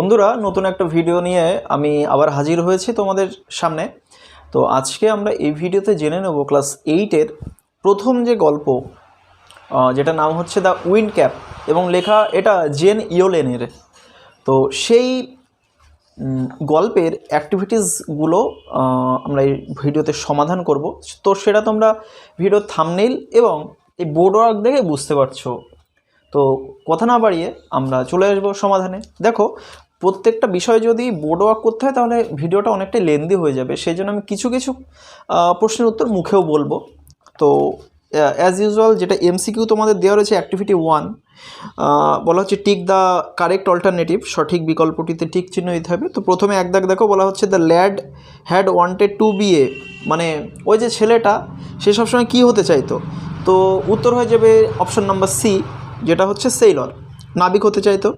বন্ধুরা নতুন একটা ভিডিও নিয়ে আমি আবার হাজির হয়েছি তোমাদের সামনে। তো আজকে আমরা এই ভিডিওতে জেনে নেব ক্লাস 8-এর প্রথম যে গল্প, যেটা নাম হচ্ছে দ্য উইন্ড ক্যাপ এবং লেখা এটা জেন ইয়োলেনের। তো সেই গল্পের অ্যাক্টিভিটিসগুলো আমরা এই ভিডিওতে সমাধান করব। তো সেটা তোমরা ভিডিওর থাম্বনেইল এবং এই বোর্ড ওয়ার্ক দেখে বুঝতে পারছো। তো কথা না বাড়িয়ে আমরা চলে আসবো সমাধানে। দেখো, প্রত্যেকটা বিষয় যদি বোর্ড ওয়ার্ক করতে হয় তাহলে ভিডিওটা অনেকটাই লেন্দি হয়ে যাবে, সেই জন্য আমি কিছু কিছু প্রশ্নের উত্তর মুখেও বলবো। তো অ্যাজ ইউজুয়াল যেটা এমসিকিউ তোমাদের দেওয়া রয়েছে অ্যাক্টিভিটি 1, বলা হচ্ছে টিক দ্য কারেক্ট অল্টারনেটিভ, সঠিক বিকল্পটিতে টিক চিহ্ন দিতে হবে। তো প্রথমে এক দাগ দেখো, বলা হচ্ছে the lad had wanted to be a, মানে ওই যে ছেলেটা সে সবসময় কী হতে চাইতো। তো উত্তর হয়ে যাবে অপশন নাম্বার সি, যেটা হচ্ছে সেইলর, নাবিক হতে চাইতো।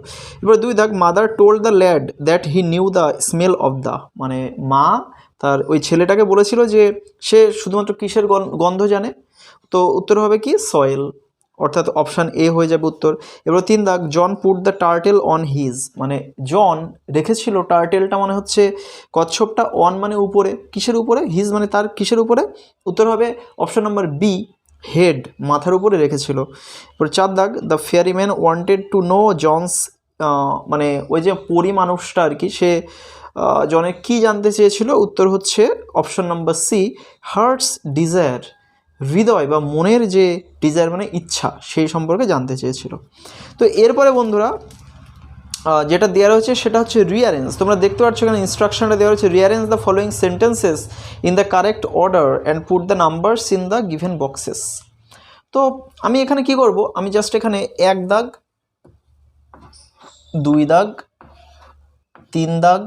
এবার 2 দাগ, mother told the lad that he knew the smell of the, মানে মা তার ওই ছেলেটাকে বলেছিল যে সে শুধুমাত্র কিসের গন্ধ জানে। তো উত্তর হবে কি সয়েল, অর্থাৎ অপশান এ হয়ে যাবে উত্তর। এবার 3 দাগ, John put the turtle on his, মানে জন রেখেছিল টার্টেলটা মানে হচ্ছে কচ্ছপটা, অন মানে উপরে, কিসের উপরে, হিজ মানে তার কিসের উপরে। উত্তর হবে অপশান নাম্বার বি, হেড, মাথার উপরে রেখেছিল। এবার 4 দাগ, the fairy man wanted to know John's, মানে ওই যে পরি মানুষটা আর কি, সে জনের কী জানতে চেয়েছিল। উত্তর হচ্ছে option number C, hearts desire, হৃদয় বা মনের যে ডিজায়ার মানে ইচ্ছা, সেই সম্পর্কে জানতে চেয়েছিল। তো এরপরে বন্ধুরা যেটা দেওয়া রয়েছে সেটা হচ্ছে রিঅ্যারেঞ্জ। তোমরা দেখতে পাচ্ছ এখানে ইনস্ট্রাকশনটা দেওয়া রয়েছে, rearrange the following sentences in the correct order and put the numbers in the given boxes. তো আমি এখানে কি করব, আমি জাস্ট এখানে 1 দাগ, 2 দাগ, 3 দাগ,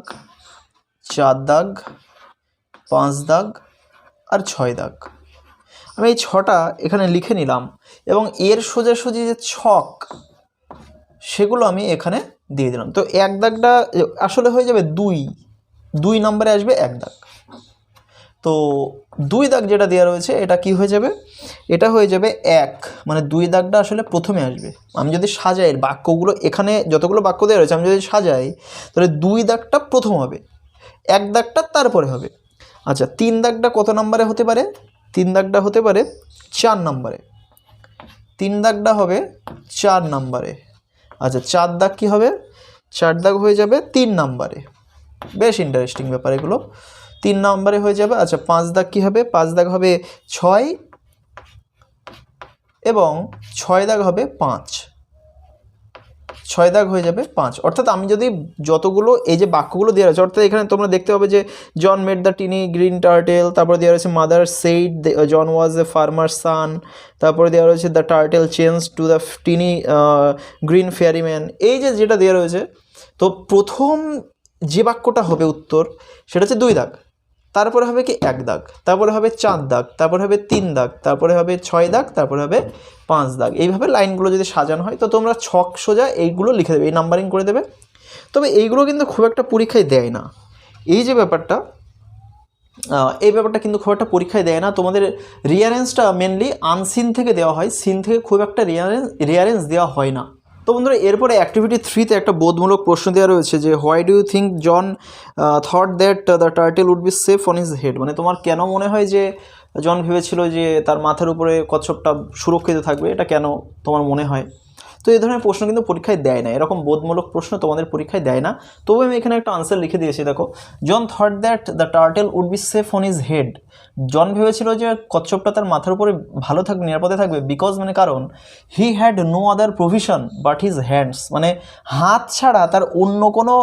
4 দাগ, 5 দাগ আর 6 দাগ, আমি এই 6টা এখানে লিখে নিলাম এবং এর সোজাসুজি যে ছক সেগুলো আমি এখানে দিয়ে দিলাম। তো 1 দাগটা আসলে হয়ে যাবে 2 নম্বরে আসবে 1 দাগ। তো 2 দাগ যেটা দেওয়া রয়েছে এটা কি হয়ে যাবে, এটা হয়ে যাবে 1, মানে 2 দাগটা আসলে প্রথমে আসবে। আমি যদি সাজাই বাক্যগুলো, এখানে যতগুলো বাক্য দেওয়া রয়েছে আমি যদি সাজাই তাহলে 2 দাগটা প্রথম হবে, 1 দাগটা তারপরে হবে। আচ্ছা, 3 দাগটা কত নম্বরে হতে পারে, 3 দাগটা হতে পারে 4 নম্বরে, 3 দাগটা হবে 4 নম্বরে। আচ্ছা, 4 দাগ কী হবে, 4 দাগ হয়ে যাবে 3 নম্বরে। বেশ ইন্টারেস্টিং ব্যাপার এগুলো, 3 নম্বরে হয়ে যাবে। আচ্ছা, 5 দাগ কী হবে, 5 দাগ হবে 6 এবং 6 দাগ হবে 5, 6 দাগ হয়ে যাবে 5। অর্থাৎ আমি যদি যতগুলো এই যে বাক্যগুলো দেওয়া রয়েছে, অর্থাৎ এখানে তোমরা দেখতে পাবে যে John made the tiny green turtle, তারপরে দেওয়া রয়েছে mother said John was a farmer son, তারপরে দেওয়া রয়েছে the turtle change to the tiny green fairyman. এই যে যেটা দেওয়া রয়েছে, তো প্রথম যে বাক্যটা হবে উত্তর সেটা হচ্ছে 2 দাগ, তারপরে হবে কি 1 দাগ, তারপরে হবে 4 দাগ, তারপরে হবে 3 দাগ, তারপরে হবে 6 দাগ, তারপরে হবে 5 দাগ। এইভাবে লাইনগুলো যদি সাজানো হয় তো তোমরা ছক সোজা এইগুলো লিখে দেবে, এই নাম্বারিং করে দেবে। তবে এইগুলো কিন্তু খুব একটা পরীক্ষায় দেয় না, এই যে ব্যাপারটা, এই ব্যাপারটা কিন্তু খুব একটা পরীক্ষায় দেয় না। তোমাদের রিয়ারেঞ্জটা মেনলি আনসিন থেকে দেওয়া হয়, সিন থেকে খুব একটা রিয়ারেঞ্জ দেওয়া হয় না। তো বন্ধুরা এরপরে অ্যাক্টিভিটি 3-তে একটা বোধমূলক প্রশ্ন দেওয়া রয়েছে যে why do you think John thought that the turtle would be safe on his head, মানে তোমার কেন মনে হয় যে জন ভেবেছিল যে তার মাথার উপরে কচ্ছপটা সুরক্ষিত থাকবে, এটা কেন তোমার মনে হয়। তো এই ধরনের প্রশ্ন কিন্তু পরীক্ষায় দেয় না, এরকম বোধমূলক প্রশ্ন তোমাদের পরীক্ষায় দেয় না। তবু আমি এখানে একটা আনসার লিখে দিয়েছি, দেখো, John thought that the turtle would be safe on his head, John ভেবেছিল যে কচ্ছপটা তার মাথার উপরে ভালো থাকবে, নিরাপদে থাকবে, বিকজ মানে কারণ he had no other provision but his hands, মানে হাত ছাড়া তার অন্য কোনো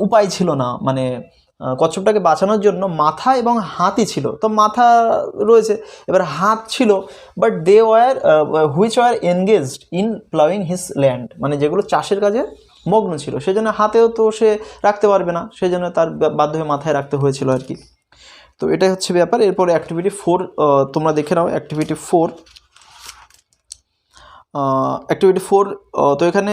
উপায় ছিল না, মানে কচ্ছপটাকে বাঁচানোর জন্য মাথা এবং হাতই ছিল। তো মাথা রয়েছে, এবার হাত ছিল, but they were which were engaged in ploughing his land, মানে যেগুলো চাষের কাজে মগ্ন ছিল, সেজন্য হাতেও তো সে রাখতে পারবে না, সেজন্য তার বাধ্য হয়ে মাথায় রাখতে হয়েছিল আর কি। তো এটাই হচ্ছে ব্যাপার। এরপরে অ্যাক্টিভিটি 4 তোমরা দেখে নাও, অ্যাক্টিভিটি 4। অ্যাক্টিভিটি 4, তো এখানে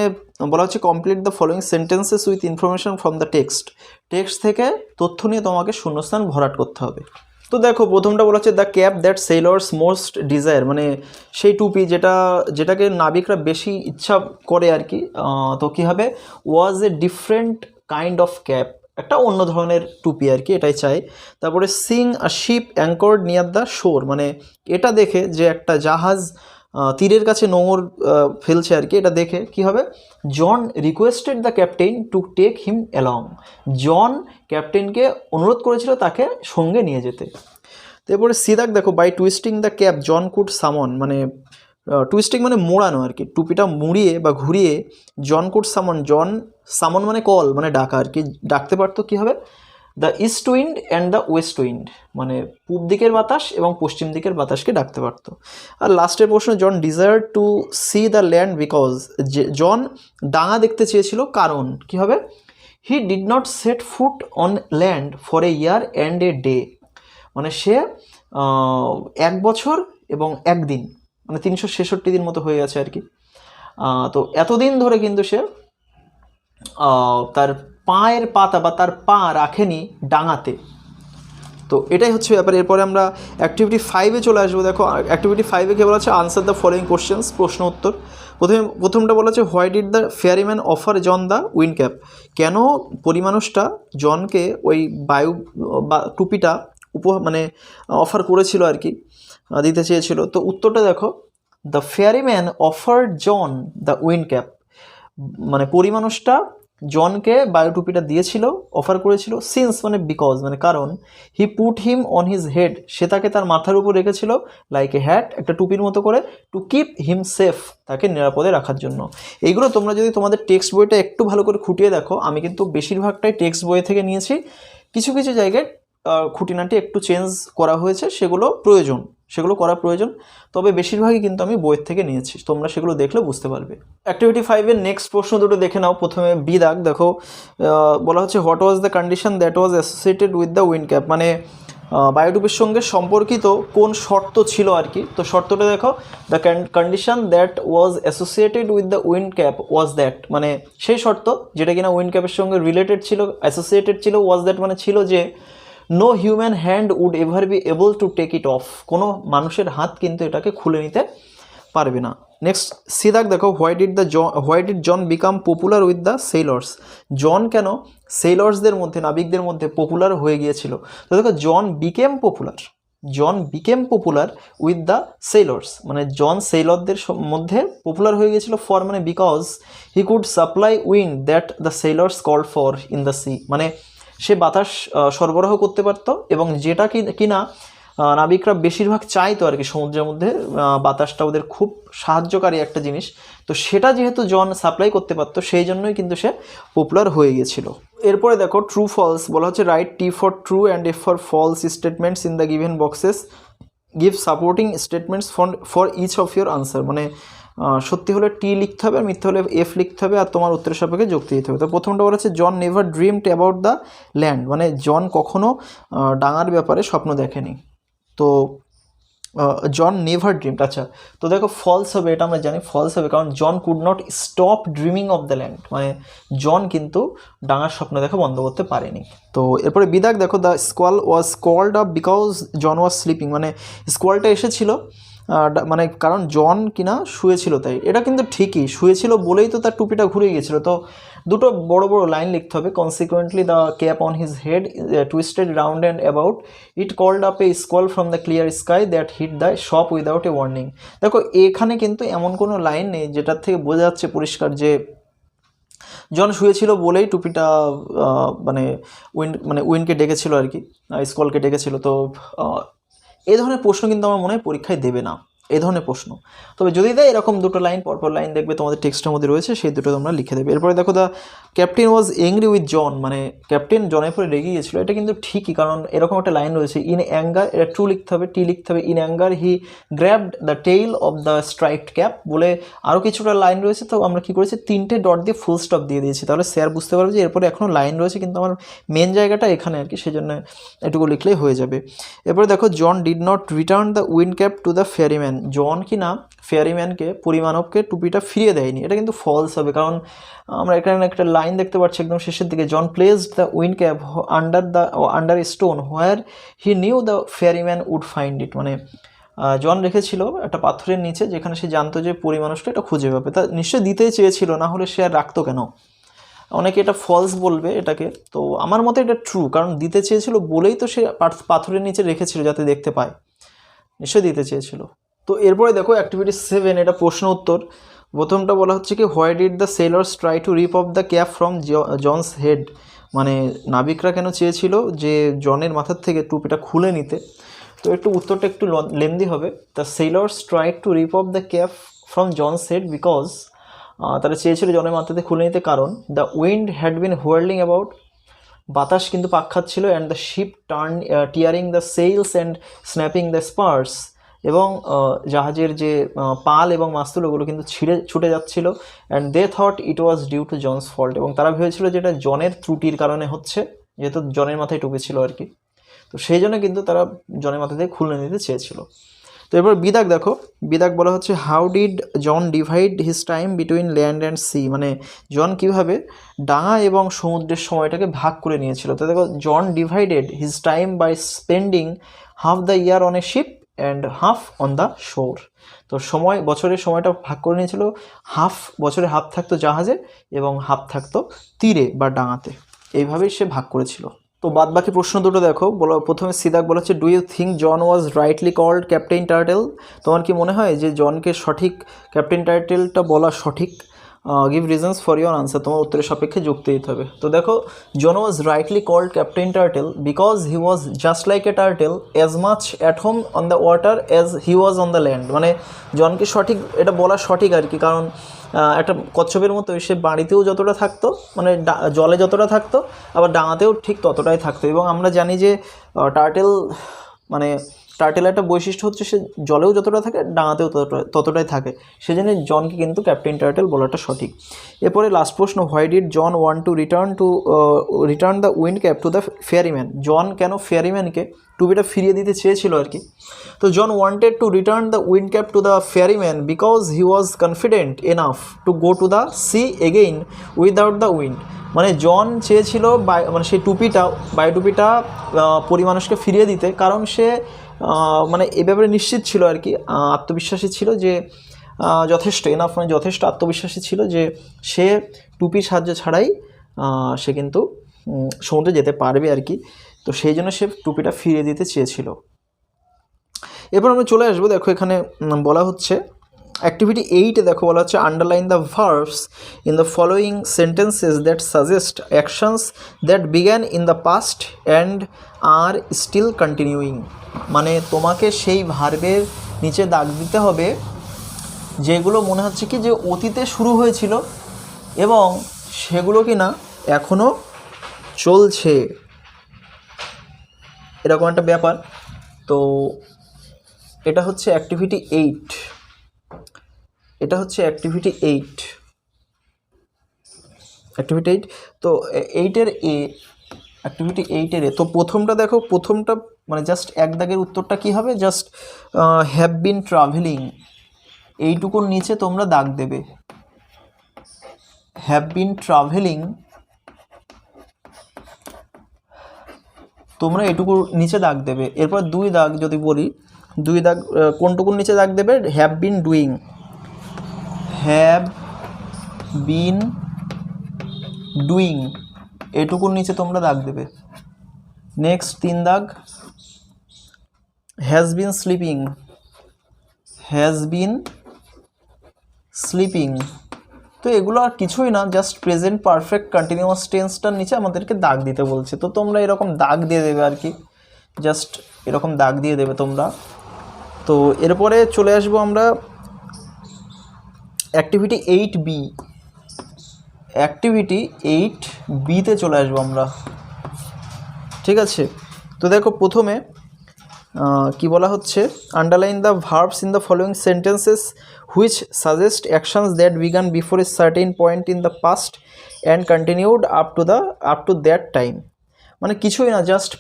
বলা হচ্ছে complete the following sentences with information from the text, text থেকে তথ্য নিয়ে তোমাকে শূন্যস্থান ভরাট করতে হবে। তো দেখো, প্রথমটা বলা হচ্ছে the cap that sailors most desire, মানে সেই টুপি যেটাকে নাবিকরা বেশি ইচ্ছা করে আর কি। তো কী হবে, was a different kind of cap, একটা অন্য ধরনের টুপি আর কি, এটাই চাই। তারপরে seeing a ship anchored near the shore, মানে এটা দেখে যে একটা জাহাজ তীরের কাছে নোঙর ফেলছে আর কি, এটা দেখে কি হবে, John requested the captain to take him along, John ক্যাপ্টেনকে অনুরোধ করেছিল তাকে সঙ্গে নিয়ে যেতে। তারপরে সিদাক দেখো, by twisting the cap John could summon, মানে টুইস্টিং মানে মোড়ানো আর কি, টুপিটা মুড়িয়ে বা ঘুরিয়ে জন কুড সামন, জন সামন মানে কল মানে ডাকা আর কি, ডাকতে পারতো কী হবে, the east wind and the West wind, মানে পূব দিকের বাতাস এবং পশ্চিম দিকের বাতাসকে ডাকতে পারতো। আর লাস্টের প্রশ্ন, John desire to see the land because, John ডাঙা দেখতে চেয়েছিল কারণ কী হবে, he did not set foot on land for a year and a day, মানে সে 1 বছর এবং 1 দিন, মানে 366 দিন মতো হয়ে গেছে আর কি, তো এতদিন ধরে কিন্তু সে তার পায়ের পাতা বা তার পা রাখেনি ডাঙাতে। তো এটাই হচ্ছে ব্যাপার। এরপরে আমরা অ্যাক্টিভিটি 5-এ চলে আসবো। দেখো অ্যাক্টিভিটি 5-এ কী বলা আছে, আনসার দ্য ফলোয়িং কোশ্চেন্স, প্রশ্ন উত্তর। প্রথমটা বলা আছে, why did the fairy man offer John the wind cap, কেন পরিমানুষটা জনকে ওই বায়ু বা টুপিটা মানে অফার করেছিল আর কি, দিতে চেয়েছিল। তো উত্তরটা দেখো, the fairy man offer John the wind cap, মানে পরিমানুষটা জনকে বায়ু টুপিটা দিয়েছিল, অফার করেছিল, সিন্স মানে বিকজ মানে কারণ, he put him on his head, সে তাকে তার মাথার উপর রেখেছিল, লাইক এ হ্যাট একটা টুপির মতো করে, টু কিপ হিম সেফ তাকে নিরাপদে রাখার জন্য। এইগুলো তোমরা যদি তোমাদের টেক্সট বইটা একটু ভালো করে খুঁটিয়ে দেখো, আমি কিন্তু বেশিরভাগটাই টেক্সট বই থেকে নিয়েছি, কিছু কিছু জায়গায় খুঁটিনাটি একটু চেঞ্জ করা হয়েছে, সেগুলো করা প্রয়োজন, তবে বেশিরভাগই কিন্তু আমি বইয়ের থেকে নিয়েছি, তোমরা সেগুলো দেখলে বুঝতে পারবে। অ্যাক্টিভিটি 5-এর নেক্সট প্রশ্ন দুটো দেখে নাও। প্রথমে বি দাগ দেখো, বলা হচ্ছে what was the condition that was associated with the wind cap, মানে বায়োটুপির সঙ্গে সম্পর্কিত কোন শর্ত ছিল আর কি। তো শর্তটা দেখো, the condition that was associated with the wind cap was that, মানে সেই শর্ত যেটা কিনা উইন্ড ক্যাপের সঙ্গে রিলেটেড ছিল, অ্যাসোসিয়েটেড ছিল, ওয়াজ দ্যাট মানে ছিল যে no human hand would ever be able to take it off, কোনো মানুষের হাত কিন্তু এটাকে খুলে নিতে পারবে না। নেক্সট সিদাক দেখো, why did John become popular with the sailors, John কেন সেলর্সদের মধ্যে, নাবিকদের মধ্যে পপুলার হয়ে গিয়েছিল। তো দেখো, John became popular with the sailors, মানে জন সেলরদের মধ্যে পপুলার হয়ে গিয়েছিল, ফর মানে because he could supply wind that the sailors called for in the sea, মানে সে বাতাস সরবরাহ করতে পারতো, এবং যেটা কিনা নাবিকরা বেশিরভাগ চাইতো আর কি, সমুদ্রের মধ্যে বাতাসটা ওদের খুব সাহায্যকারী একটা জিনিস, তো সেটা যেহেতু জন সাপ্লাই করতে পারতো, সেই জন্যই কিন্তু সে পপুলার হয়ে গিয়েছিল। এরপরে দেখো ট্রু ফলস বলা হচ্ছে, write T for true and F for false statements in the given boxes, give supporting statements for each of your answer, মানে সত্যি হলে টি লিখতে হবে, আর মিথ্যে হলে এফ লিখতে হবে, আর তোমার উত্তরের সাপেক্ষে যুক্তি দিতে হবে। তো প্রথমটা বলা হচ্ছে, John never dreamed about the land, মানে জন কখনো ডাঙার ব্যাপারে স্বপ্ন দেখেনি। তো জন নেভার ড্রিমড, আচ্ছা তো দেখো ফলস হবে, এটা আমরা জানি ফলস হবে, কারণ John could not stop dreaming of the land, মানে জন কিন্তু ডাঙার স্বপ্ন দেখা বন্ধ করতে পারেনি। তো এরপরে বিদাক দেখো, the squall was called up because John was sleeping, মানে স্কোয়ালটা এসেছিল মানে কারণ জন কিনা শুয়েছিল, তাই এটা কিন্তু ঠিকই, শুয়েছিল বলেই তো তার টুপিটা ঘুরে গিয়েছিল। তো দুটো বড় বড় লাইন লিখতে হবে, consequently the cap on his head twisted round and about, it called up a squall from the clear sky that hit the ship without a warning. দেখো এখানে কিন্তু এমন কোনো লাইন নেই যেটার থেকে বোঝা যাচ্ছে পরিষ্কার যে জন শুয়েছিল বলেই টুপিটা উইন্ডকে ডেকেছিল আর কি, স্কলকে ডেকেছিল। তো এই ধরনের প্রশ্ন কিন্তু আমার মনে হয় পরীক্ষায় দেবে না, এই ধরনের প্রশ্ন। তবে যদি দেয় এরকম দুটো লাইন পরপর লাইন দেখবে তোমাদের টেক্সটের মধ্যে রয়েছে, সেই দুটো তোমরা লিখে দেবে। এরপরে দেখো, the captain was angry with John, মানে ক্যাপ্টেন জনের পরে রেগে গিয়েছিল, এটা কিন্তু ঠিকই, কারণ এরকম একটা লাইন রয়েছে, ইন অ্যাঙ্গার, এটা ট্রু লিখতে হবে, টি লিখতে হবে, in anger he grabbed the tail of the striped cap বলে আরও কিছুটা লাইন রয়েছে। তো আমরা কী করেছি, 3টে ডট দিয়ে ফুল স্টপ দিয়ে দিয়েছি, তাহলে স্যার বুঝতে পারবে যে এরপরে এখনও লাইন রয়েছে, কিন্তু আমার মেন জায়গাটা এখানে আর কি, সেই জন্য এটুকু লিখলেই হয়ে যাবে। এরপরে দেখো, John did not return the wind cap to the ফেয়ারিম্যান, John কি না ফেয়ারিম্যানকে পরিমাণবকে টুপিটা ফিরিয়ে দেয়নি, এটা কিন্তু ফলস হবে, কারণ আমরা এখানে একটা লাইন দেখতে পাচ্ছি একদম শেষের দিকে, John placed the wind cap under a stone where he knew the fairyman would find it, মানে জন রেখেছিল একটা পাথরের নিচে, যেখানে সে জানতো যে পরিমাণটা এটা খুঁজে পাবে, তা নিশ্চয়ই দিতেই চেয়েছিল, না হলে সে আর রাখতো কেন। অনেকে এটা ফলস বলবে এটাকে, তো আমার মতে এটা ট্রু, কারণ দিতে চেয়েছিল বলেই তো সে পাথরের নিচে রেখেছিল যাতে দেখতে পায়, নিশ্চয়ই দিতে চেয়েছিল। তো এরপরে দেখো অ্যাক্টিভিটি 7, এটা প্রশ্ন উত্তর। প্রথমটা বলা হচ্ছে কি, why did the sailors try to rip off the cap from John's head, মানে নাবিকরা কেন চেয়েছিল যে জনের মাথার থেকে টুপিটা খুলে নিতে। তো একটু উত্তরটা একটু লেন্দি হবে। The sailors try to rip off the cap from John's head because, তারা চেয়েছিল জনের মাথাতে খুলে নিতে, কারণ the wind had been whirling about, বাতাস কিন্তু পাক খাচ্ছিল, and the ship tearing the sails and snapping the spars, এবং জাহাজের যে পাল এবং মাস্তুল ওগুলো কিন্তু ছুটে যাচ্ছিল। And they thought it was due to John's fault, এবং তারা ভেবেছিল যে এটা জনের ত্রুটির কারণে হচ্ছে, যেহেতু জনের মাথায় টুপি ছিল আর কি, তো সেই জন্য কিন্তু তারা জনের মাথা থেকে খুলে নিতে চেয়েছিল। তো এরপর বিদাগ দেখো, বিদাগ বলা হচ্ছে how did John divide his time between land and sea, মানে জন কীভাবে ডাঙা এবং সমুদ্রের সময়টাকে ভাগ করে নিয়েছিল। তো দেখো, John divided his time by spending half the year on a ship and half on the shore. তো বছরের সময়টা ভাগ করে নিয়েছিল, বছরে হাফ থাকতো জাহাজে এবং হাফ থাকতো তীরে বা ডাঙাতে, এইভাবেই সে ভাগ করেছিল। তো বাদ বাকি প্রশ্ন দুটো দেখো। প্রথমে সিদাক বলা হচ্ছে, do you think John was rightly called captain Turtle, তোমার কি মনে হয় যে জনকে সঠিক ক্যাপ্টেন টার্টেলটা বলা সঠিক? Give reasons for your answer, তোমার উত্তরের সাপেক্ষে যুক্তি দিতে হবে। তো দেখো, John was rightly called captain turtle because he was just like a turtle as much at home on the water as he was on the land, মানে জনকে সঠিক এটা বলা সঠিক আর কি, কারণ একটা কচ্ছপের মতো সে বাড়িতেও যতটা থাকতো, মানে জলে যতটা থাকতো, আবার ডাঙাতেও ঠিক ততটাই থাকতো। এবং আমরা জানি যে টার্টেল, মানে টার্টেলের একটা বৈশিষ্ট্য হচ্ছে সে জলেও যতটা থাকে ডাঙাতেও ততটাই থাকে, সেজন্য জনকে কিন্তু ক্যাপ্টেন টার্টেল বলাটা সঠিক। এরপরে লাস্ট প্রশ্ন, why did John want to return the wind cap to the ফেয়ারিম্যান, John কেন ফেয়ারিম্যানকে টুপিটা ফিরিয়ে দিতে চেয়েছিল আর কি। তো John wanted to return the wind cap to the ferryman because he was confident enough to go to the sea again without the wind, মানে জন চেয়েছিল মানে সেই বায়ু টুপিটা পরিমানুষকে ফিরিয়ে দিতে, কারণ সে মানে এ ব্যাপারে নিশ্চিত ছিল আর কি, আত্মবিশ্বাসী ছিল যে যথেষ্ট এনাফ, মানে যথেষ্ট আত্মবিশ্বাসী ছিল যে সে টুপির সাহায্য ছাড়াই সে কিন্তু সমুদ্রে যেতে পারবে আর কি। তো সেই জন্য সে টুপিটা ফিরিয়ে দিতে চেয়েছিল। এরপর আমরা চলে আসবো, দেখো এখানে বলা হচ্ছে অ্যাক্টিভিটি 8-এ দেখো বলা হচ্ছে, underline the verbs in the following sentences that suggest actions that began in the past and are still continuing, মানে তোমাকে সেই ভার্বের নিচে দাগ দিতে হবে যেগুলো মনে হচ্ছে কি যে অতীতে শুরু হয়েছিল এবং সেগুলো কি না এখনও চলছে, এরকম একটা ব্যাপার। তো এটা হচ্ছে অ্যাক্টিভিটি 8, এটা হচ্ছে অ্যাক্টিভিটি 8। তো 8-এর অ্যাক্টিভিটি 8-এর তো প্রথমটা দেখো, প্রথমটা মানে জাস্ট এক দাগের উত্তরটা কি হবে, জাস্ট হ্যাভ বিন ট্রাভেলিং, এইটুকুর নিচে তোমরা দাগ দেবে, হ্যাভ বিন ট্রাভেলিং, তোমরা এটুকুর নিচে দাগ দেবে। এরপর 2 দাগ যদি বলি, 2 দাগ কোনটুকুর নিচে দাগ দেবে, have been doing, have been doing এটুকুর নিচে তোমরা দাগ দেবে। নেক্সট 3 দাগ, has been sleeping, has been sleeping. তো এগুলো আর কিছুই না, জাস্ট প্রেজেন্ট পারফেক্ট কন্টিনিউয়াস টেন্সটার নিচে আমাদেরকে দাগ দিতে বলছে। তো তোমরা এরকম দাগ দিয়ে দেবে আর কি, জাস্ট এরকম দাগ দিয়ে দেবে তোমরা। তো এরপরে চলে আসবো আমরা অ্যাক্টিভিটি 8B, অ্যাক্টিভিটি 8Bতে চলে আসবো আমরা, ঠিক আছে। তো দেখো প্রথমে কি বলা হচ্ছে, underline the verbs in the following sentences which suggest actions that began before a certain point in the past and continued up to that time, মানে কিছুই না, জাস্ট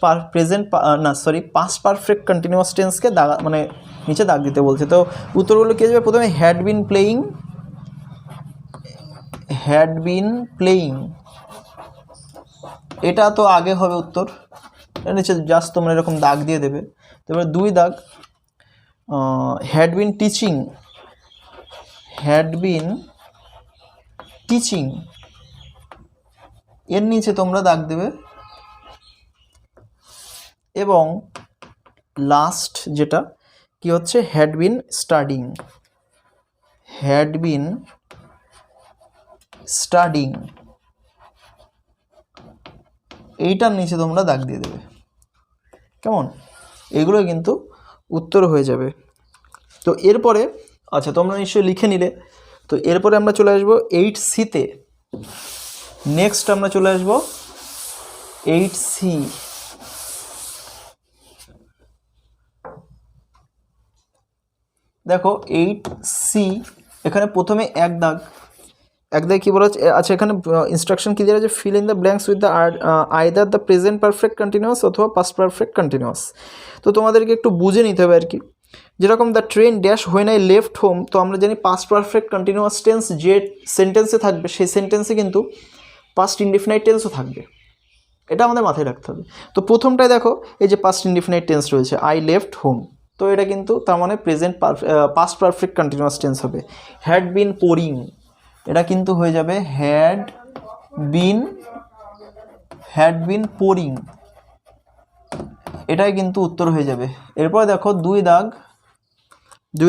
পাস্ট পারফেক্ট কন্টিনিউয়াস টেন্সকে দাগ মানে নিচে দাগ দিতে বলছে। তো উত্তরগুলো কী যাবে, প্রথমে had been playing, had been playing এটা তো আগে হবে উত্তর, নিচে জাস্ট তোমরা এরকম দাগ দিয়ে দেবে। তারপরে 2 দাগ, had been teaching, had been teaching এর নিচে তোমরা দাগ দেবে এবং লাস্ট যেটা কি হচ্ছে had been studying, had been studying এইটার নিচে তোমরা দাগ দিয়ে দেবে। কেমন? এগুলো কিন্তু উত্তর হয়ে যাবে। তো এরপরে আচ্ছা তোমরা নিশ্চয়ই লিখে নিলে। তো এরপরে আমরা চলে আসবো 8C-তে। নেক্সট আমরা চলে আসবো 8C। দেখো 8C এখানে প্রথমে এক দাগ কী বলা হচ্ছে, আচ্ছা এখানে ইনস্ট্রাকশন কী দেওয়া আছে, fill in the blanks with the either the present perfect continuous অথবা পাস্ট পারফেক্ট কন্টিনিউয়াস। তো তোমাদেরকে একটু বুঝে নিতে হবে আর কি। যেরকম the train dash when I left home, তো আমরা জানি পাস্ট পারফেক্ট কন্টিনিউয়াস টেন্স যে সেন্টেন্সে থাকবে সেই সেন্টেন্সে কিন্তু পাস্ট ইনডিফিনাইট টেন্সও থাকবে, এটা আমাদের মাথায় রাখতে হবে। তো প্রথমটায় দেখো এই যে পাস্ট ইনডিফিনাইট টেন্স রয়েছে আই লেফট হোম, তো এটা কিন্তু তার মানে present past perfect continuous tense হবে। হ্যাড বিন পোরিং, এটা কিন্তু হয়ে যাবে হ্যাড বিন পোরিং, এটাই কিন্তু উত্তর হয়ে যাবে। এরপরে দেখো দুই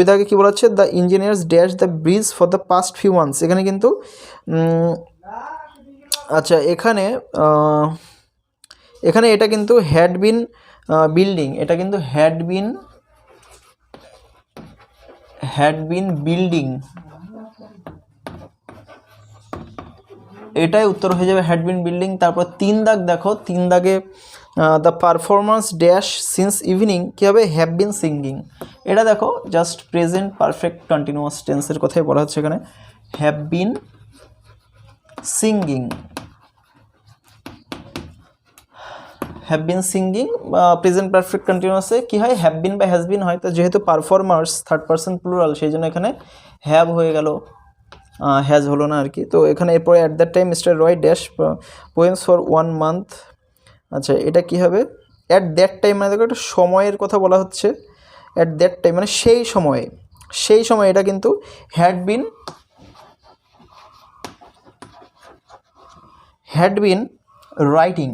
দাগে কী বলা হচ্ছে, the engineers dash the bridge for the past few months. এখানে কিন্তু আচ্ছা এখানে এটা কিন্তু হ্যাড বিন বিল্ডিং, এটা কিন্তু হ্যাড বিন বিল্ডিং, এটাই উত্তর হয়ে যাবে হ্যাড বিন বিল্ডিং। তারপর তিন দাগ দেখো, তিন দাগে the performance dash since evening কী হবে, হ্যাভ বিন সিঙ্গিং। এটা দেখো জাস্ট প্রেজেন্ট পারফেক্ট কন্টিনিউয়াস টেন্সের কথাই বলা হচ্ছে এখানে, have been singing, have been singing present perfect কন্টিনিউয়াসে কী হয়, হ্যাভ বিন বা হ্যাজ বিন হয়। তো যেহেতু পারফর্মার্স থার্ড পারসন প্লুরাল সেই জন্য এখানে হ্যাভ হয়ে গেল, হ্যাজ হলো না আর কি। তো এখানে এরপরে at that time mister Roy dash poems for 1 month। আচ্ছা এটা কী হবে, অ্যাট দ্যাট টাইম মানে দেখো একটা সময়ের কথা বলা হচ্ছে, অ্যাট দ্যাট টাইম মানে সেই সময়ে, এটা কিন্তু হ্যাড বিন রাইটিং,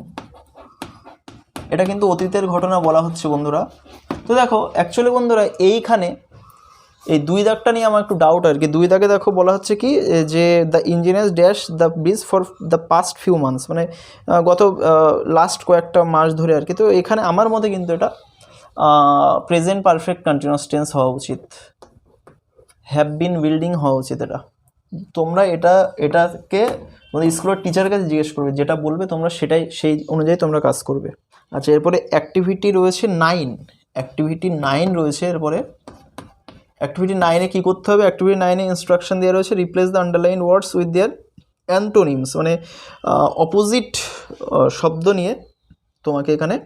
এটা কিন্তু অতীতের ঘটনা বলা হচ্ছে বন্ধুরা। তো দেখো অ্যাকচুয়ালি বন্ধুরা এইখানে এই দুই দাগটা নিয়ে আমার একটু ডাউট আর কি। দুই দাগে দেখো বলা হচ্ছে কি যে the engineers dash the bridge for the past few months, মানে গত লাস্ট কয়েকটা মাস ধরে আর কি। তো এখানে আমার মতে কিন্তু এটা প্রেজেন্ট পারফেক্ট কন্টিনিউয়াস টেন্স হওয়া উচিত, হ্যাভ বিন বিল্ডিং হওয়া উচিত। এটা তোমরা এটাকে তোমাদের স্কুলের টিচারের কাছে জিজ্ঞেস করবে, যেটা বলবে তোমরা সেই অনুযায়ী তোমরা কাজ করবে। আচ্ছা এরপরে অ্যাক্টিভিটি রয়েছে 9, অ্যাক্টিভিটি 9 রয়েছে। এরপরে অ্যাক্টিভিটি 9-এ কী করতে হবে, অ্যাক্টিভিটি 9-এ ইনস্ট্রাকশন দেওয়া রয়েছে replace the underline words with their antonyms, মানে অপোজিট শব্দ নিয়ে তোমাকে এখানে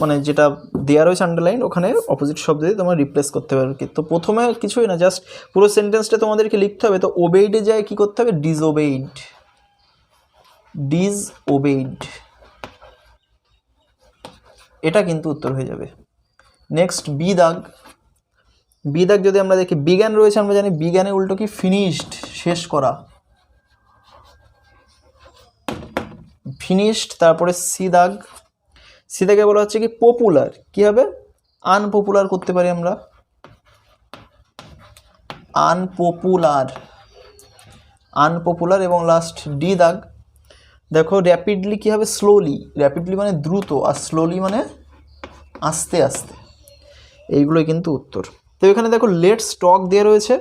মানে যেটা দেওয়া রয়েছে আন্ডারলাইন ওখানে অপোজিট শব্দ দিয়ে তোমার রিপ্লেস করতে হবে আর কি। তো প্রথমে কিছুই না, জাস্ট পুরো সেন্টেন্সটা তোমাদেরকে লিখতে হবে। তো ওবেইডে যায় কী করতে হবে, ডিসওবেইড, এটা কিন্তু উত্তর হয়ে যাবে। নেক্সট বি দাগ যদি আমরা দেখি, বিজ্ঞান রয়েছে, আমরা জানি বিজ্ঞানের উল্টো কি, ফিনিশড, শেষ করা, ফিনিশড। তারপরে সি দাগে বলা হচ্ছে কি পপুলার, কি হবে, আনপপুলার করতে পারি আমরা, আনপপুলার। এবং লাস্ট ডি দাগ দেখো র্যাপিডলি কী হবে, স্লোলি, র্যাপিডলি মানে দ্রুত আর স্লোলি মানে আস্তে আস্তে, এইগুলোই কিন্তু উত্তর। তো এখানে দেখো লেটস টক দেওয়া রয়েছে,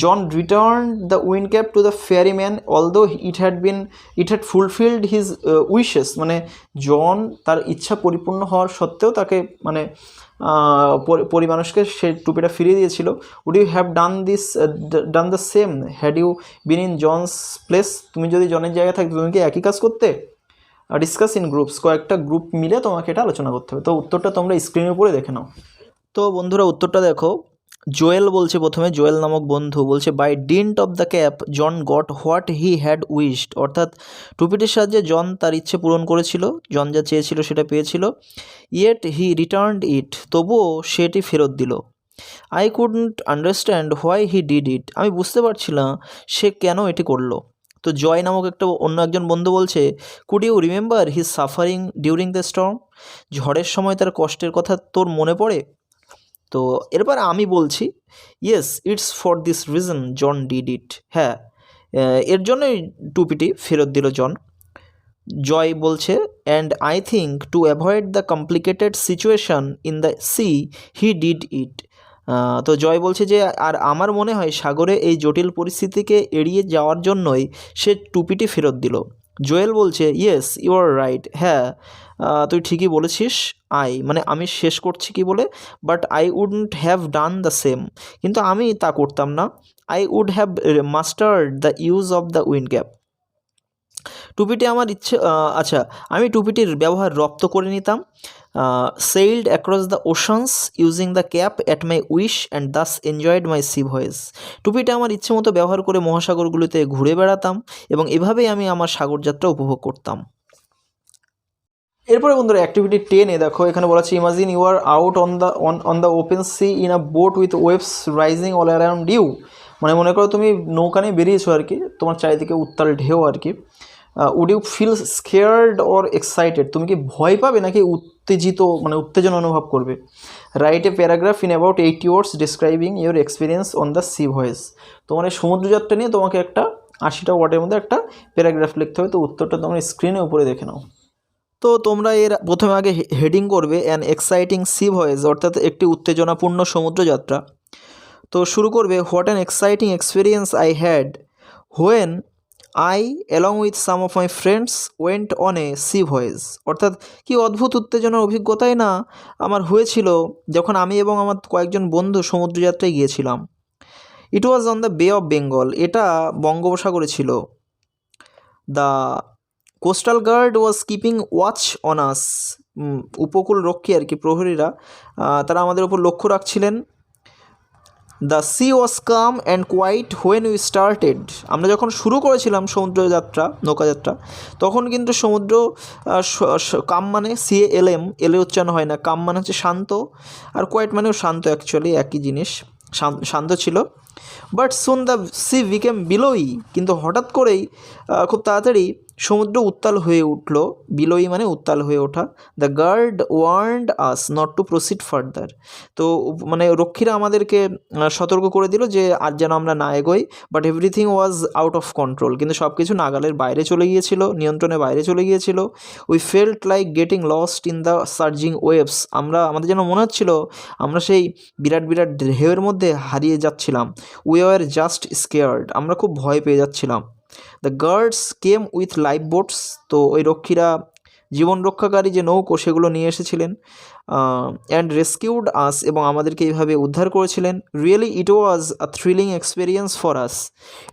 John return the wind cap to the ferryman although it had fulfilled his wishes, মানে জন তার ইচ্ছা পরিপূর্ণ হওয়ার সত্ত্বেও তাকে মানে পরিমানুষকে সে টুপিটা ফিরিয়ে দিয়েছিল। Would you have done the same had you been in John's place, তুমি যদি জনের জায়গায় থাকতে তুমি কি একই কাজ করতে। ডিসকাস ইন গ্রুপস, কয়েকটা গ্রুপ মিলে তোমাকে এটা আলোচনা করতে হবে। তো উত্তরটা তোমরা স্ক্রিনের উপরে দেখে নাও। তো বন্ধুরা উত্তরটা দেখো, জোয়েল বলছে প্রথমে, জোয়েল নামক বন্ধু বলছে by dint of the cap John got what he had wished, অর্থাৎ টুপিটির সাহায্যে জন তার ইচ্ছে পূরণ করেছিল, জন যা চেয়েছিল সেটা পেয়েছিল। ইয়েট হি রিটার্নড ইট, তবুও সেটি ফেরত দিল। I couldn't understand why he did ইট, আমি বুঝতে পারছিলাম সে কেন এটি করলো। তো জয় নামক একটা অন্য একজন বন্ধু বলছে, could you remember his suffering during the storm? ঝড়ের সময় তার কষ্টের কথা তোর মনে পড়ে? তো এরপর আমি বলছি, yes, it's for this reason John did it. হ্যাঁ, এর জন্যই টুপিটি ফেরত দিল জন। জয় বলছে, and I think to avoid the complicated situation in the sea he did it. তো জয় বলছে যে আর আমার মনে হয় সাগরে এই জটিল পরিস্থিতিকে এড়িয়ে যাওয়ার জন্যই সে টুপিটি ফেরত দিল। জোয়েল বলছে, ইয়েস ইউ আর রাইট। হ্যাঁ, তুই ঠিকই বলেছিস। মানে আমি শেষ করছি কি বলে, but I wouldn't have done the same. কিন্তু আমি তা করতাম না। I would have mastered the use of the wind gap. টুপিটি আমার ইচ্ছে, আচ্ছা, আমি টুপিটির ব্যবহার রপ্ত করে নিতাম। Sailed across the oceans using the cap at my wish and thus enjoyed my sea voyage. টুপিটা আমার ইচ্ছে মতো ব্যবহার করে মহাসাগরগুলিতে ঘুরে বেড়াতাম এবং এভাবেই আমি আমার সাগরযাত্রা উপভোগ করতাম। এরপরে বন্ধুরা অ্যাক্টিভিটি 10-এ দেখো, এখানে বলা আছে, imagine you are out on the open sea in a boat with waves rising all around you. মানে মনে করো তুমি নৌকা নিয়ে বেরিয়েছো আর কি, তোমার চারিদিকে উত্তাল ঢেউ আর কি। Would you feel scared or excited? তুমি কি ভয় পাবে নাকি উত্তেজনা অনুভব করবে? Write a paragraph in about 80 words describing your experience on the sea voyage. তোমার এই সমুদ্রযাত্রা নিয়ে তোমাকে একটা 80টা ওয়ার্ডের মধ্যে একটা প্যারাগ্রাফ লিখতে হবে। তো উত্তরটা তোমরা স্ক্রিনের উপরে দেখে নাও। তো তোমরা এর প্রথমে আগে হেডিং করবে অ্যান এক্সাইটিং সি ভয়েস, অর্থাৎ একটি উত্তেজনাপূর্ণ সমুদ্রযাত্রা। তো শুরু করবে, what an exciting experience I had when I along with some of my friends went on a sea voyage. অর্থাৎ কি অদ্ভুত উত্তেজনার অভিজ্ঞতাই না আমার হয়েছিল যখন আমি এবং আমার কয়েকজন বন্ধু সমুদ্রযাত্রায় গিয়েছিলাম। It was on the bay of Bengal. এটা বঙ্গোপসাগরে ছিল। The coastal guard was keeping watch on us. উপকূল রক্ষী আর কি, প্রহরীরা, তারা আমাদের উপর লক্ষ্য রাখছিলেন। The sea was calm and quiet when we started. আমরা যখন শুরু করেছিলাম সমুদ্রযাত্রা, নৌকাযাত্রা, তখন কিন্তু সমুদ্র কাম মানে CALM, এলে উচ্চারণ হয় না, কাম মানে হচ্ছে শান্ত, আর কোয়াইট মানেও শান্ত, অ্যাকচুয়ালি একই জিনিস, শান্ত ছিল। But soon the sea became billowy. কিন্তু হঠাৎ করেই খুব তাড়াতাড়ি সমুদ্র উত্তাল হয়ে উঠল। বিলোই মানে উত্তাল হয়ে ওঠা। The guard warned us not to proceed further. তো মানে রক্ষীরা আমাদেরকে সতর্ক করে দিল যে আর যেন আমরা না এগোই। But everything was out of control. কিন্তু সব কিছু নাগালের বাইরে চলে গিয়েছিল, নিয়ন্ত্রণের বাইরে চলে গিয়েছিল। We felt like getting lost in the সার্জিং waves. আমাদের যেন মনে হচ্ছিল আমরা সেই বিরাট বিরাট ঢেউয়ের মধ্যে হারিয়ে যাচ্ছিলাম। We are just scared. আমরা খুব ভয় পেয়ে যাচ্ছিলাম। The guards came with life boats. তো ওই রক্ষীরা জীবন রক্ষাকারী যে নৌকো সেগুলো নিয়ে এসেছিলেন। অ্যান্ড রেস্কিউড আস, এবং আমাদেরকে এইভাবে উদ্ধার করেছিলেন। Really it was a thrilling experience for us.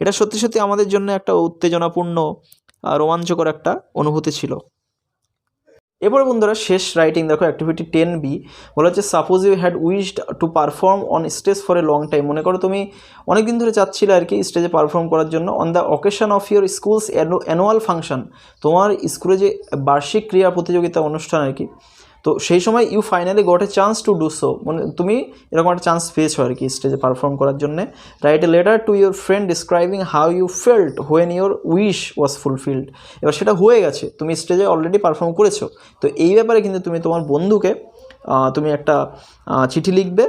এটা সত্যি সত্যি আমাদের জন্য একটা উত্তেজনাপূর্ণ রোমাঞ্চকর একটা অনুভূতি ছিল। এরপরে বন্ধুরা শেষ রাইটিং দেখো, অ্যাক্টিভিটি 10B বলা হচ্ছে, suppose you had wished to perform on stage for a long time. মনে করো তুমি অনেক দিন ধরে চাচ্ছিলে আর কি স্টেজে পারফর্ম করার জন্য। On the occasion of your schools annual function. তোমার স্কুলে যে বার্ষিক ক্রীড়া প্রতিযোগিতা অনুষ্ঠান আর কি, তো সেই সময় you finally got a chance to do so. মানে তুমি এরকম একটা চান্স পেয়েছো আর কি স্টেজে পারফর্ম করার জন্যে। Write a letter to your friend describing how you felt when your wish was fulfilled. এবার সেটা হয়ে গেছে, তুমি স্টেজে অলরেডি পারফর্ম করেছো। তো এই ব্যাপারে কিন্তু তুমি তোমার বন্ধুকে তুমি একটা চিঠি লিখবে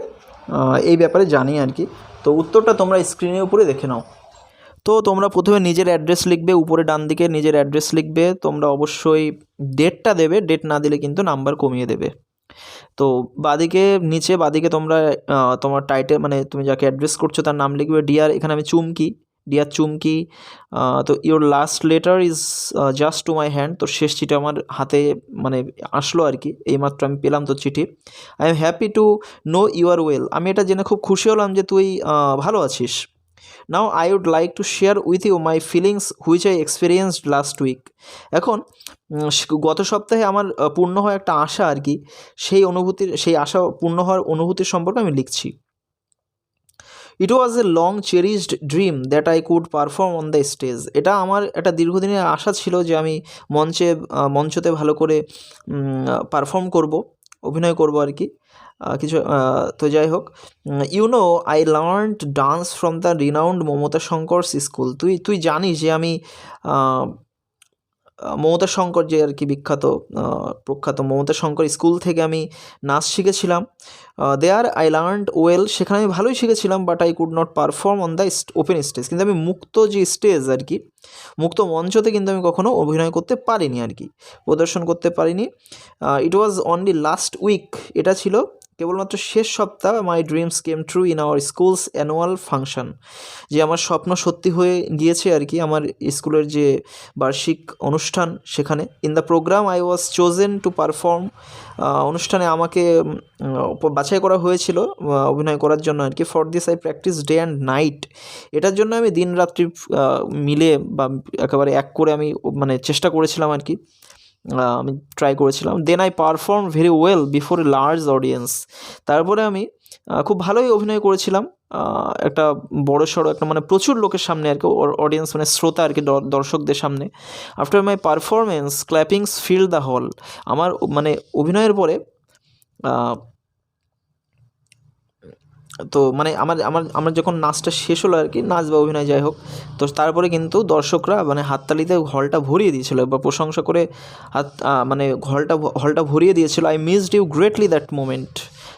এই ব্যাপারে জানিয়ে আর কি। তো উত্তরটা তোমরা স্ক্রিনের উপরে দেখে নাও। তো তোমরা প্রথমে নিজের অ্যাড্রেস লিখবে, উপরে ডান দিকে নিজের অ্যাড্রেস লিখবে। তোমরা অবশ্যই ডেটটা দেবে, ডেট না দিলে কিন্তু নাম্বার কমিয়ে দেবে। তো বাদিকে তোমরা তোমার টাইটেল, মানে তুমি যাকে অ্যাড্রেস করছো তার নাম লিখবে। ডিয়ার, এখানে আমি ডিয়ার চুমকি। তো your last letter is just to my hand. তো শেষ চিঠি আমার হাতে মানে আসলো আর কি, এইমাত্র আমি পেলাম তো চিঠি। I am happy to know you are well. আমি এটা জেনে খুব খুশি হলাম যে তুই ভালো আছিস। Now I would like to share with you my feelings which I experienced last week. এখন গত সপ্তাহে আমার পূর্ণ হওয়া একটা আশা আর কি, সেই আশা পূর্ণ হওয়ার অনুভূতির সম্পর্কে আমি লিখছি। It was a long cherished dream that I could perform on the stage. এটা আমার একটা দীর্ঘদিনের আশা ছিল যে আমি মঞ্চতে ভালো করে পারফর্ম করব, অভিনয় করব আর কি। কিছু তো যাই হোক, I learned dance from the renowned Mamata Shankar's school. তুই জানিস যে আমি মমতা শঙ্কর যে আর কি বিখ্যাত প্রখ্যাত মমতা শঙ্কর স্কুল থেকে আমি নাচ শিখেছিলাম। দেয়ার আই লার্নড ওয়েল, সেখানে আমি ভালোই শিখেছিলাম, but I could not perform on the open stage. কিন্তু আমি মুক্ত যে স্টেজ আর কি, মুক্ত মঞ্চতে কিন্তু আমি কখনো অভিনয় করতে পারিনি আর কি, প্রদর্শন করতে পারিনি। ইট ওয়াজ অনলি লাস্ট উইক, এটা ছিল কেবলমাত্র শেষ সপ্তাহ, মাই dreams came true in our schools annual function, যে আমার স্বপ্ন সত্যি হয়ে গিয়েছে আর কি আমার স্কুলের যে বার্ষিক অনুষ্ঠান সেখানে। In the programme I was chosen to perform, অনুষ্ঠানে আমাকে বাছাই করা হয়েছিল অভিনয় করার জন্য আর কি। For this I practice day and night, এটার জন্য আমি দিন রাত্রি মিলে বা একেবারে এক করে আমি মানে চেষ্টা করেছিলাম আর কি, আমি ট্রাই করেছিলাম। Then I perform very well before a large audience, তারপরে আমি খুব ভালোই অভিনয় করেছিলাম একটা বড় সড়ো একটা মানে প্রচুর লোকের সামনে আর কি, অডিয়েন্স মানে শ্রোতা আর কি, দর্শকদের সামনে। After my performance clappings fill the hall, আমার মানে অভিনয়ের পরে তো মানে আমার যখন নাচটা শেষ হলো আর কি, নাচ বা অভিনয় যাই হোক, তো তারপরে কিন্তু দর্শকরা মানে হাততালিতে হলটা ভরিয়ে দিয়েছিল বা প্রশংসা করে মানে হলটা ভরিয়ে দিয়েছিল। I missed you greatly that moment,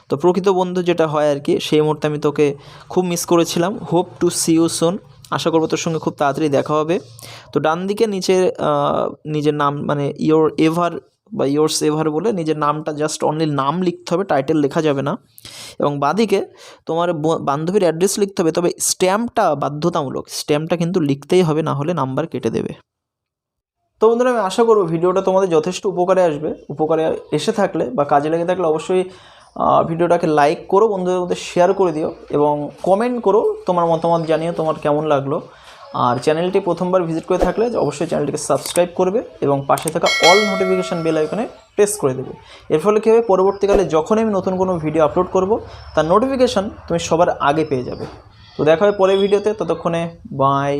তো প্রকৃত বন্ধু যেটা হয় আর কি, সেই মুহূর্তে আমি তোকে খুব মিস করেছিলাম। Hope to see you soon, আশা করবো তোর সঙ্গে খুব তাড়াতাড়ি দেখা হবে। তো ডান দিকে নিজের নাম মানে ইয়োর এভার বা ইয়োর্স এভার বলে নিজের নামটা জাস্ট অনলি নাম লিখতে হবে, টাইটেল লেখা যাবে না। এবং বাঁদিকে তোমার বান্ধবীর অ্যাড্রেস লিখতে হবে, তবে স্ট্যাম্পটা বাধ্যতামূলক, স্ট্যাম্পটা কিন্তু লিখতেই হবে, না হলে নাম্বার কেটে দেবে। তো বন্ধুরা, আমি আশা করবো ভিডিওটা তোমাদের যথেষ্ট উপকারে আসবে। উপকারে এসে থাকলে বা কাজে লেগে থাকলে অবশ্যই ভিডিওটাকে লাইক করো, বন্ধুদের মধ্যে শেয়ার করে দিও এবং কমেন্ট করো, তোমার মতামত জানিও তোমার কেমন লাগলো। আর চ্যানেলটি প্রথমবার ভিজিট করে থাকলে অবশ্যই চ্যানেলটিকে সাবস্ক্রাইব করবে এবং পাশে থাকা অল নোটিফিকেশান বেল আইকনে প্রেস করে দেবে। এর ফলে কী হবে, পরবর্তীকালে যখন আমি নতুন কোনো ভিডিও আপলোড করব তার নোটিফিকেশান তুমি সবার আগে পেয়ে যাবে। তো দেখা হবে পরের ভিডিওতে, ততক্ষণে বাই।